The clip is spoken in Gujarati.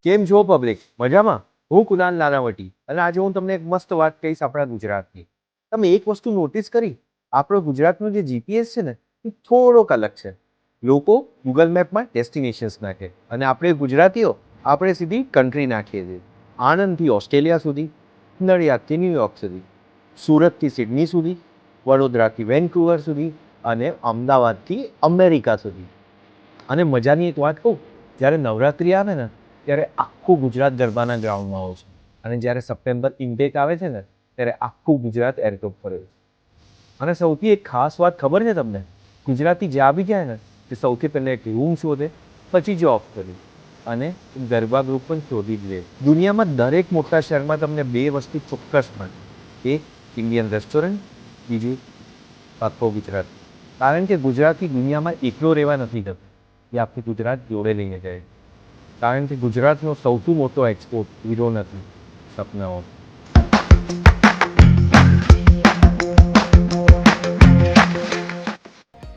કેમ છો પબ્લિક? મજામાં? હું કુનાલ નાનાવટી અને આજે હું તમને એક મસ્ત વાત કહીશ આપણા ગુજરાતની. તમે એક વસ્તુ નોટિસ કરી? આપણો ગુજરાતનો જે જીપીએસ છે ને એ થોડોક અલગ છે. લોકો ગૂગલ મેપમાં ડેસ્ટિનેશન્સ નાખે અને આપણે ગુજરાતીઓ આપણે સીધી કન્ટ્રી નાખીએ છીએ. આણંદથી ઓસ્ટ્રેલિયા સુધી, નડિયાદથી ન્યુયોર્ક સુધી, સુરતથી સિડની સુધી, વડોદરાથી વેન્કુવર સુધી અને અમદાવાદથી અમેરિકા સુધી. અને મજાની એક વાત કહું, જ્યારે નવરાત્રિ આવે ને ત્યારે આખું ગુજરાત ગરબાના ગ્રાઉન્ડમાં હોય છે અને જ્યારે સપ્ટેમ્બર ઇન્ટેક આવે છે ને ત્યારે આખું ગુજરાત એરટોપ ફરે છે. અને સૌથી એક ખાસ વાત ખબર છે તમને? ગુજરાતી જ્યાં બી જાય ને તે સૌથી પહેલાં એક રૂમ શોધે, પછી જોબ કરે અને ગરબા ગ્રુપ પણ શોધી જ લે. દુનિયામાં દરેક મોટા શહેરમાં તમને બે વસ્તુ ચોક્કસ મળે. એક ઇન્ડિયન રેસ્ટોરન્ટ, બીજું આખો ગુજરાત. કારણ કે ગુજરાતી દુનિયામાં એકલો રહેવા નથી જતો, એ આખું ગુજરાત જોડે લઈને જાય. કારણ કે ગુજરાતનો સૌથી મોટો એક્સપોર્ટ હીરો નથી, સપનાઓ.